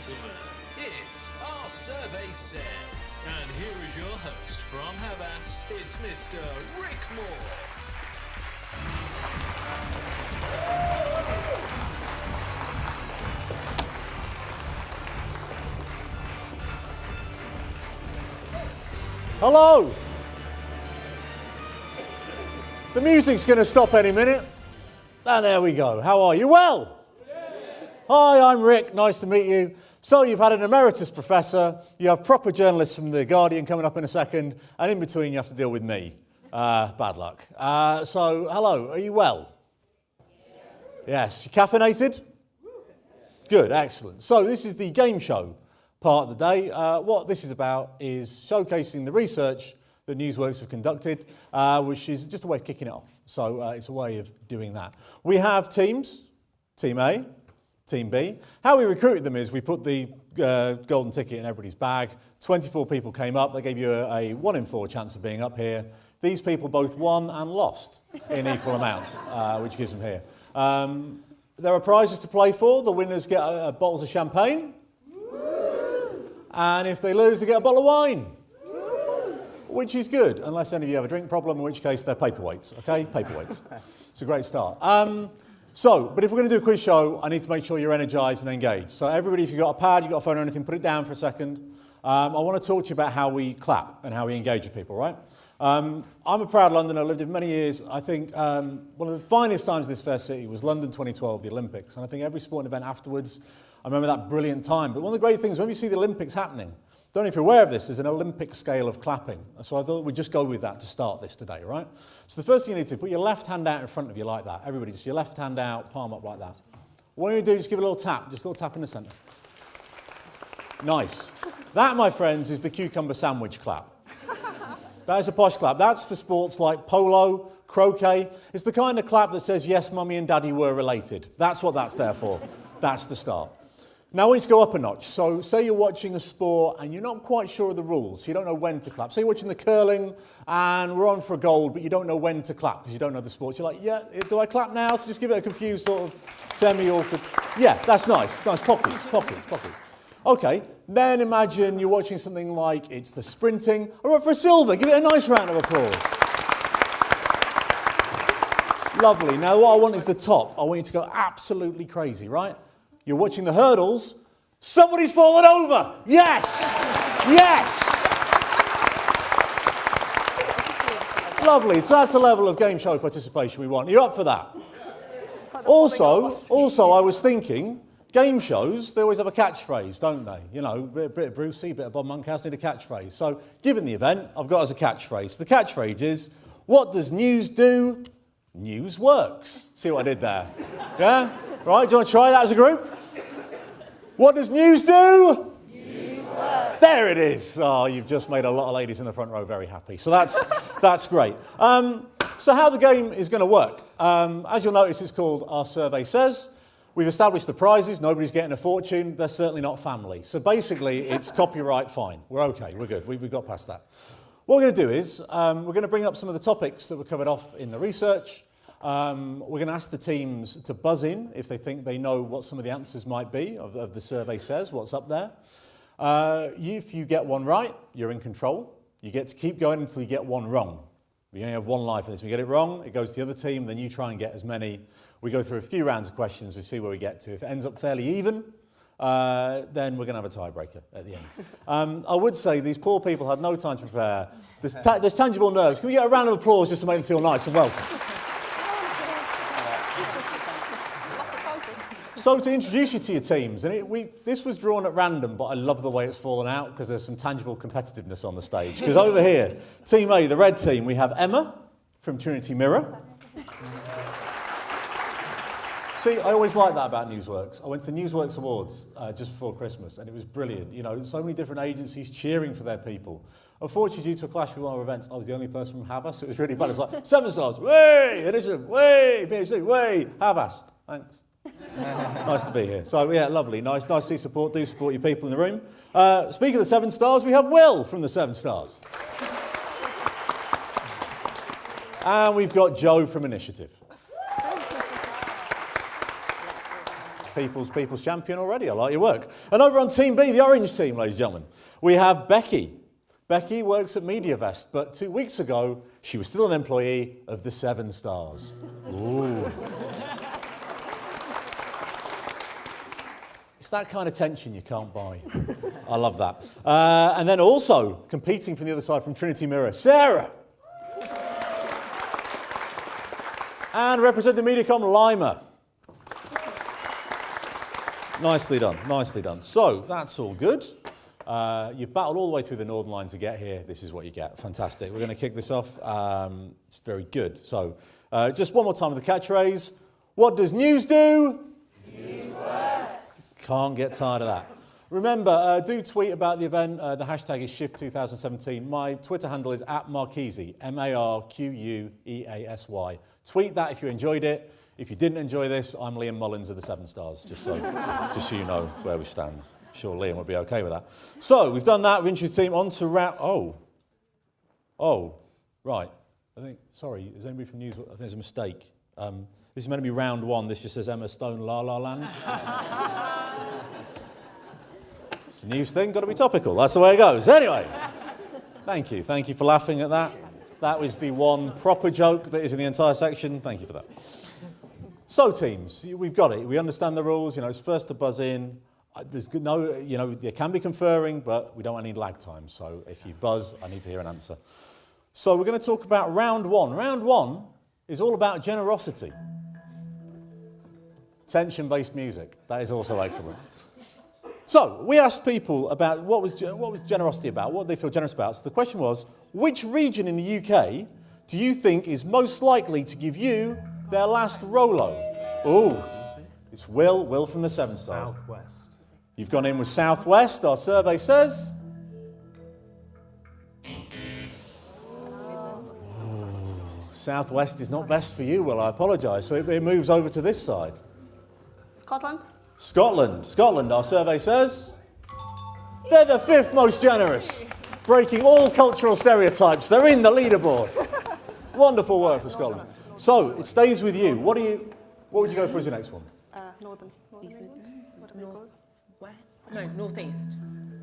gentlemen, it's Our Survey Says. And here is your host from Havas, it's Mr. Rick Moore. Hello! The music's going to stop any minute. And there we go. How are you? Well? Hi, I'm Rick. Nice to meet you. So you've had an emeritus professor, you have proper journalists from The Guardian coming up in a second, and in between you have to deal with me. Bad luck. So, hello, are you well? Yes. You caffeinated? Good, excellent. So this is the game show part of the day. What this is about is showcasing the research that Newsworks have conducted, which is just a way of kicking it off. So it's a way of doing that. We have teams, Team A, Team B. How we recruited them is we put the golden ticket in everybody's bag. 24 people came up. They gave you a 1 in 4 chance of being up here. These people both won and lost in equal amounts, which gives them here. There are prizes to play for. The winners get bottles of champagne. And if they lose, they get a bottle of wine. Which is good, unless any of you have a drink problem, in which case they're paperweights, okay? Paperweights. It's a great start. But if we're going to do a quiz show, I need to make sure you're energised and engaged. So everybody, if you've got a pad, you've got a phone or anything, put it down for a second. I want to talk to you about how we clap and how we engage with people, right? I'm a proud Londoner. I lived here for many years. I think one of the finest times in this fair city was London 2012, the Olympics. And I think every sporting event afterwards, I remember that brilliant time. But one of the great things, when you see the Olympics happening, I don't know if you're aware of this, there's an Olympic scale of clapping. So I thought we'd just go with that to start this today, right? So the first thing you need to do, put your left hand out in front of you like that. Everybody, just your left hand out, palm up like that. What you do, just give it a little tap, just a little tap in the centre. Nice. That, my friends, is the cucumber sandwich clap. That is a posh clap. That's for sports like polo, croquet. It's the kind of clap that says, yes, mummy and daddy were related. That's what that's there for. That's the start. Now I want you to go up a notch. So say you're watching a sport and you're not quite sure of the rules. You don't know when to clap. Say you're watching the curling and we're on for a goal, but you don't know when to clap because you don't know the sports. You're like, yeah, do I clap now? So just give it a confused sort of semi-awkward. Yeah, that's nice. Nice pockets. Okay, then imagine you're watching something like it's the sprinting. I went for a silver. Give it a nice round of applause. Lovely. Now what I want is the top. I want you to go absolutely crazy, right? You're watching the hurdles. Somebody's fallen over. Yes. Yes. Lovely. So that's the level of game show participation we want. You're up for that? Also, I was thinking, game shows, they always have a catchphrase, don't they? You know, bit of Brucey, bit of Bob Monkhouse need a catchphrase. So, given the event, I've got as a catchphrase. The catchphrase is, what does news do? News works. See what I did there? Yeah? Right, do you want to try that as a group? What does news do? News works. There it is. Oh, you've just made a lot of ladies in the front row very happy. So that's great. So how the game is going to work. As you'll notice, it's called Our Survey Says. We've established the prizes. Nobody's getting a fortune. They're certainly not family. So basically, it's copyright fine. We're okay. We're good. We've got past that. What we're going to do is we're going to bring up some of the topics that were covered off in the research. We're going to ask the teams to buzz in if they think they know what some of the answers might be of the survey says, what's up there. If you get one right, you're in control. You get to keep going until you get one wrong. We only have one life in this. We get it wrong, it goes to the other team, then you try and get as many. We go through a few rounds of questions, we see where we get to. If it ends up fairly even, then we're going to have a tiebreaker at the end. I would say these poor people had no time to prepare. There's tangible nerves. Can we get a round of applause just to make them feel nice and welcome? So to introduce you to your teams, and this was drawn at random, but I love the way it's fallen out because there's some tangible competitiveness on the stage. Because over here, Team A, the red team, we have Emma from Trinity Mirror. See, I always like that about Newsworks. I went to the Newsworks Awards just before Christmas, and it was brilliant. You know, so many different agencies cheering for their people. Unfortunately, due to a clash with one of our events, I was the only person from Havas. It was really bad. It was like 7 stars, way, initiative, way, PhD, way, Havas. Thanks. Nice to be here. So yeah, lovely, nice to see support. Do support your people in the room. Speaking of the 7 stars, we have Will from the 7 stars, and we've got Joe from Initiative. People's champion already. I like your work. And over on Team B, the orange team, ladies and gentlemen, we have Becky. Becky works at MediaVest, but 2 weeks ago, she was still an employee of the 7 Stars. Ooh. It's that kind of tension you can't buy. I love that. And then also, competing from the other side from Trinity Mirror, Sarah. And representing Mediacom, Lima. Nicely done, nicely done. So, that's all good. You've battled all the way through the Northern Line to get here. This is what you get. Fantastic. We're going to kick this off. It's very good. So, just one more time with the catchphrase. What does news do? News works. Can't get tired of that. Remember, do tweet about the event. The hashtag is Shift2017. My Twitter handle is @Marqueasy, MARQUEASY. Tweet that if you enjoyed it. If you didn't enjoy this, I'm Liam Mullins of the 7 Stars, just so you know where we stand. I'm sure Liam would be okay with that. So, we've done that. We've introduced the team on to round... Oh, right. Sorry, is anybody from News... I think there's a mistake. This is meant to be round 1. This just says Emma Stone, La La Land. It's a news thing, got to be topical. That's the way it goes. Anyway, thank you. Thank you for laughing at that. That was the one proper joke that is in the entire section. Thank you for that. So, teams, we've got it. We understand the rules. You know, it's first to buzz in. There's no, you know, there can be conferring, but we don't want any lag time. So, if you buzz, I need to hear an answer. So, we're going to talk about round 1. Round 1 is all about generosity. Tension-based music. That is also excellent. So, we asked people about what was generosity about, what they feel generous about. So the question was, which region in the UK do you think is most likely to give you their last Rolo? Oh, it's Will from the 7 Stars. Southwest. You've gone in with Southwest, our survey says. Southwest is not best for you, Will, I apologise. So it moves over to this side. Scotland, our survey says. They're the 5th most generous, breaking all cultural stereotypes. They're in the leaderboard. Wonderful work for Scotland. So, it stays with you. What would you go for as your next one? Northern. Northwest? No, northeast.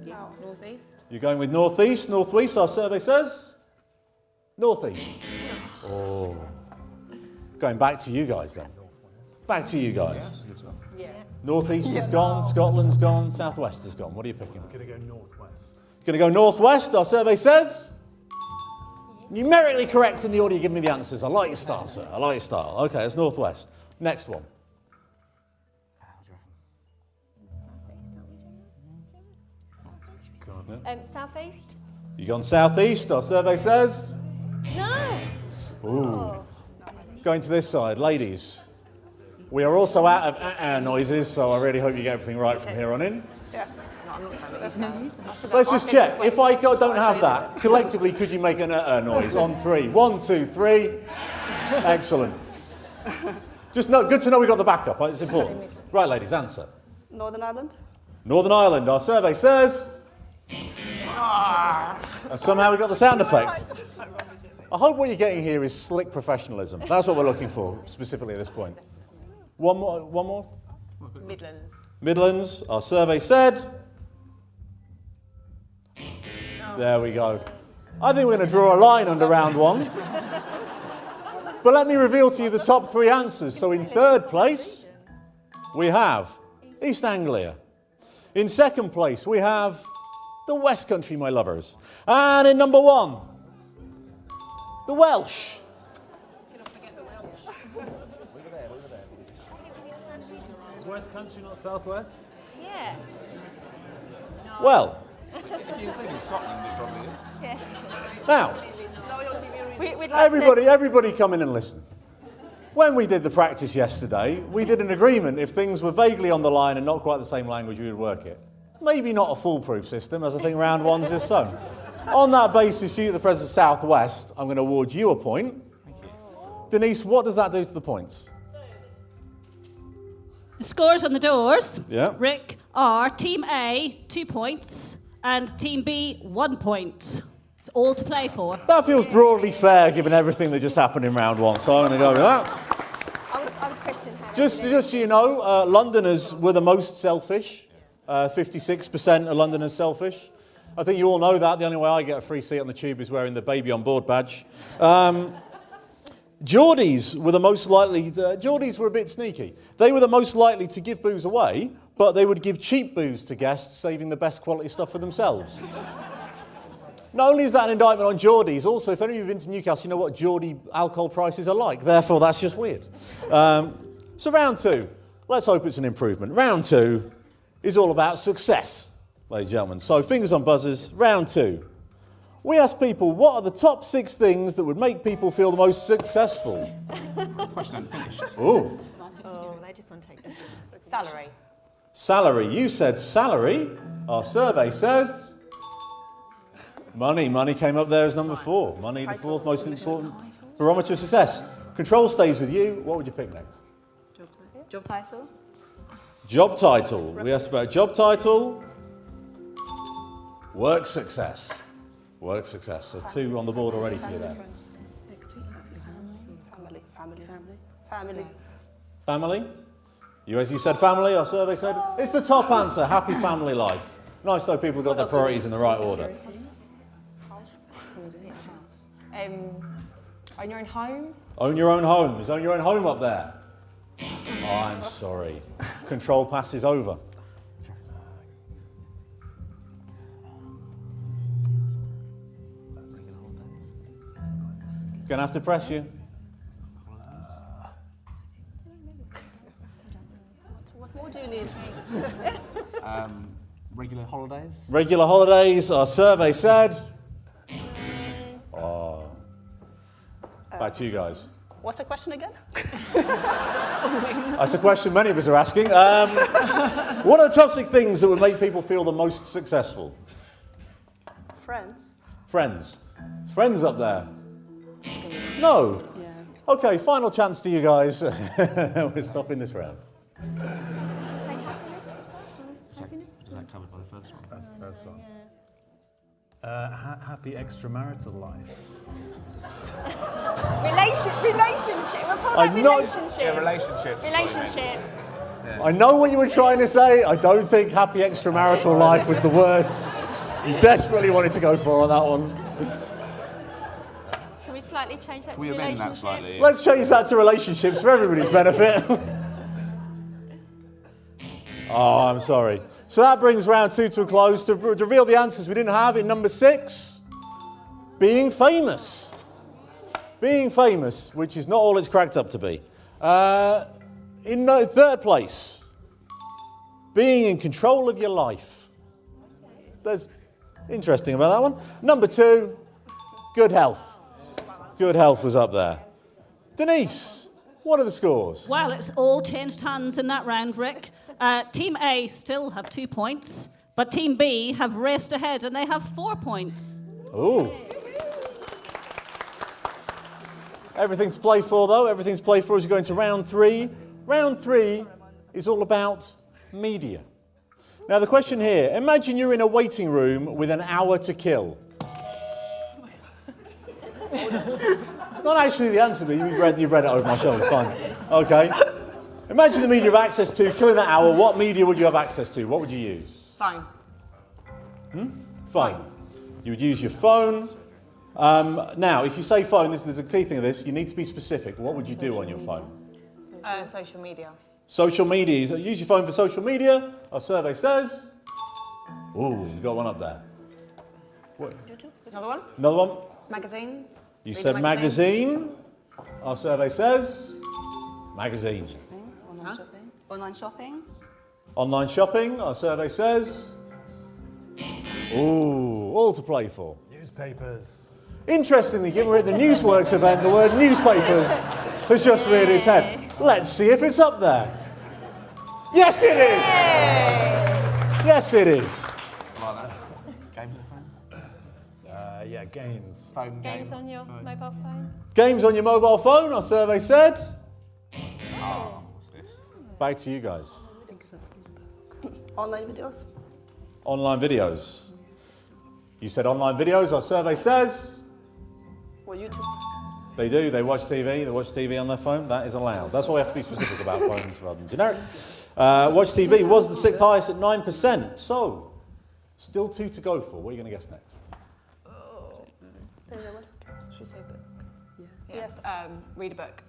Yeah, northeast. You're going with northeast, northwest, our survey says? Northeast. Oh. Going back to you guys then. Back to you guys. Yeah. Northeast is gone, Scotland's gone, Southwest is gone. What are you picking? I'm going to go northwest. Going to go northwest, our survey says? Numerically correct in the order you give me the answers. I like your style, sir. I like your style. Okay, it's northwest. Next one. Southeast? You gone southeast, our survey says? No. Ooh. Going to this side, ladies. We are also out of noises, so I really hope you get everything right from here on in. Yeah. No, I'm not saying that. Let's just check. If I don't have that, collectively, could you make an noise on 3? 1, 2, 3. Excellent. Just good to know we got the backup. It's important. Right, ladies, answer. Northern Ireland? Northern Ireland, our survey says. And somehow we got the sound effect. I hope what you're getting here is slick professionalism. That's what we're looking for, specifically at this point. One more? Midlands. Midlands, our survey said. There we go. I think we're going to draw a line under round 1. But let me reveal to you the top 3 answers. So in 3rd place, we have East Anglia. In 2nd place, we have the West Country, my lovers. And in number 1, the Welsh. Is West Country not Southwest? Yeah. Well, If you include Scotland, it probably is. Yeah. now, We'd like everybody come in and listen. When we did the practice yesterday, we did an agreement if things were vaguely on the line and not quite the same language, we would work it. Maybe not a foolproof system, as I think round 1's just shown. On that basis, you, the President of Southwest, I'm going to award you a point. Denise, what does that do to the points? The scores on the doors, Yeah. Rick, are Team A, 2 points, and Team B, 1 point. It's all to play for. That feels broadly fair given everything that just happened in round 1, so I'm going to go with that. I would question Just so you know, Londoners were the most selfish. 56% of Londoners selfish. I think you all know that. The only way I get a free seat on the tube is wearing the baby on board badge. Geordies were the most likely. Geordies were a bit sneaky. They were the most likely to give booze away, but they would give cheap booze to guests, saving the best quality stuff for themselves. Not only is that an indictment on Geordies, also, if any of you have been to Newcastle, you know what Geordie alcohol prices are like. Therefore, that's just weird. So round 2. Let's hope it's an improvement. Round 2 is all about success, ladies and gentlemen. So fingers on buzzers. Round 2. We asked people, what are the top 6 things that would make people feel the most successful? Question unfinished. Ooh. Oh, they just want to take them. Salary. Salary. You said salary. Our survey says money. Money came up there as number 4. Money, the 4th most important barometer of success. Control stays with you. What would you pick next? Job title. Job title. We asked about job title. Work success. Work success. So 2 on the board already for you there. Family. Family. You, as you said, family. Our survey said it's the top answer. Happy family life. Nice though people got their priorities in the right order. Own your own home. Own your own home. Is own your own home up there? Oh, I'm sorry. Control passes over. Gonna have to press you. What more do you need? Regular holidays. Regular holidays. Our survey said. Oh. Back to you guys. What's the question again? That's a question many of us are asking. What are the top 6 things that would make people feel the most successful? Friends. Friends. Friends up there? No? Yeah. Okay, final chance to you guys. We're stopping this round. Is that covered by the first one? That's the first one. Happy extramarital life. Relationship. We'll call I'm that not- relationship. Yeah, relationships. Relationships. I know what you were trying to say. I don't think happy extramarital life was the words you desperately wanted to go for on that one. Can we slightly change that Can we to amend relationship? that slightly? Let's change that to relationships for everybody's benefit. Oh, I'm sorry. So that brings round 2 to a close. To reveal the answers we didn't have in number 6, being famous. Being famous, which is not all it's cracked up to be. In 3rd place, being in control of your life. There's interesting about that one. Number 2, good health. Good health was up there. Denise, what are the scores? Well, it's all changed hands in that round, Rick. Team A still have 2 points, but Team B have raced ahead and they have 4 points. Ooh. Everything to play for, though. Everything to play for as you go into round 3. Round 3 is all about media. Now, the question here, imagine you're in a waiting room with an hour to kill. It's not actually the answer, but you've read it over my shoulder. Fine. Okay. Imagine the media you have access to, killing that hour. What media would you have access to? What would you use? Phone. Phone. You would use your phone. Now, if you say phone, there's a key thing of this. You need to be specific. What would you do on your phone? Social media. Social media. Use your phone for social media. Our survey says. Ooh, you've got one up there. What? Another one. Another one. Magazine. You Read said the magazine. Our survey says magazine. Online shopping. Online shopping. Our survey says. Ooh, all to play for. Newspapers. Interestingly, given we're at the Newsworks event, the word newspapers has just reared its head. Let's see if it's up there. Yes, it is. Yes, it is. Like that. Games on the phone? Yeah, games. Phone Games game. on your mobile phone. Games on your mobile phone, our survey said. Oh, what's this? Back to you guys. Online videos. Online videos. You said online videos, our survey says. Well, YouTube. They do. They watch TV. They watch TV on their phone. That is allowed. That's why we have to be specific about phones rather than generic. Watch TV was the 6th highest at 9%. So, still 2 to go for. What are you going to guess next? Should we say book? Yeah. Yes. Read a book.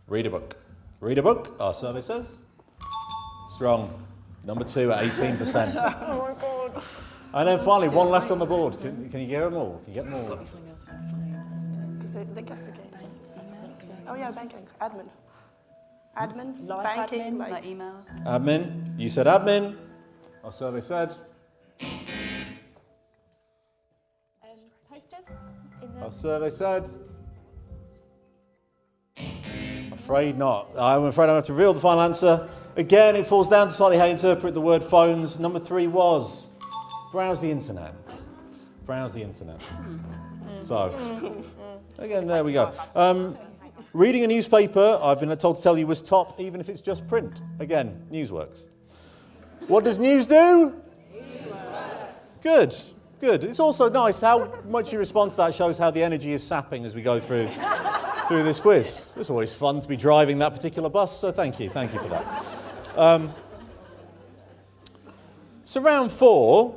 Read a book. Read a book, our survey says. Strong. Number 2 at 18%. Oh my god. And then finally, one left on the board. Can you get them all? Can you get them all? Because they guessed the games. Oh yeah, banking. Admin. Admin. Life banking. admin, like like emails. Admin. You said admin. Our survey said. Posters? Our survey said. Afraid not. I'm afraid I have to reveal the final answer. Again, it falls down to slightly how you interpret the word phones. Number 3 was browse the internet. Browse the internet. So, again, there we go. Reading a newspaper, I've been told to tell you, was top, even if it's just print. Again, Newsworks. What does news do? Good, good. It's also nice how much you respond to that shows how the energy is sapping as we go through this quiz. It's always fun to be driving that particular bus, so thank you for that. So round 4,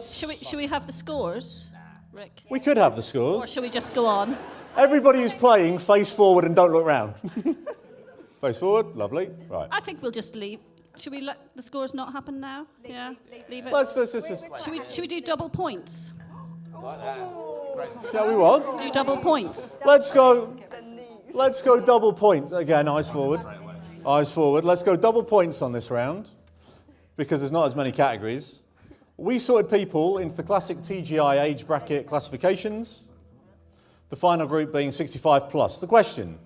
Should we have the scores, Rick? we could have the Or scores. should we just go on? Everybody who's playing, face forward and don't look round. Face forward, lovely. Right. I think we'll just leave. Should we let the scores not happen now? Yeah, leave it. Let's just Should we do double points? shall we what? Do double points. Let's go double points. Again, eyes forward. Eyes forward. Let's go double points on this round because there's not as many categories. We sorted people into the classic TGI age bracket classifications, the final group being 65 plus. The question,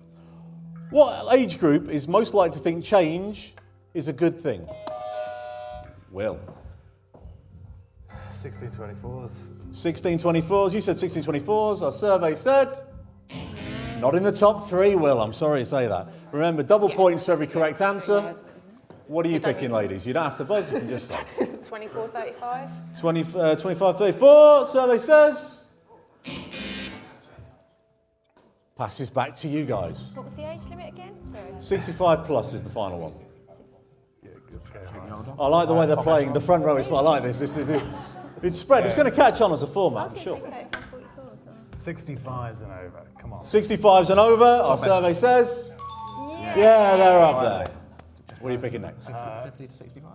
what age group is most likely to think change is a good thing? Will. 1624s. 1624s. You said 1624s. Our survey said not in the top 3, Will. I'm sorry to say that. Remember, double points for every correct answer. What are you picking, ladies? You don't have to buzz. You can just say. 24-35. 25-34. Survey says. Passes back to you guys. What was the age limit again? Sorry. 65 plus is the final one. Yeah, just go high. I like the way they're playing. The front row is. I like this. It's spread. It's going to catch on as a format, I'm sure. 65s and over. Come on. 65s and over. Our survey says. Yeah, they're up there. What are you picking next? 50 to 65?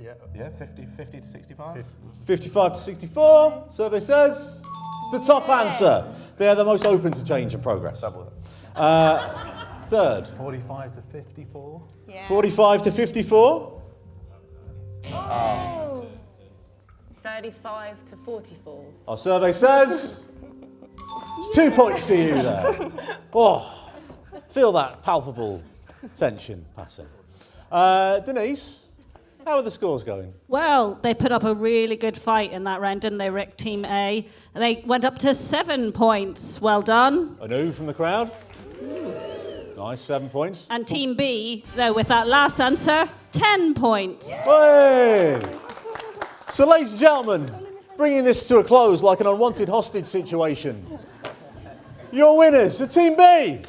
Yeah. 50 to 65? 55 to 64. Survey says it's the top answer. They're the most open to change and progress. Double it. Third. 45 to 54. Yeah. 45 to 54. 35 to 44. Our survey says it's 2 points to you there. Oh, feel that palpable tension passing. Denise, how are the scores going? Well, they put up a really good fight in that round, didn't they, Rick? Team A. And they went up to 7 points. Well done. An ooh from the crowd. Nice, 7 points. And Team B, though, with that last answer, 10 points. Hey! So, ladies and gentlemen, bringing this to a close like an unwanted hostage situation. Your winners are Team B.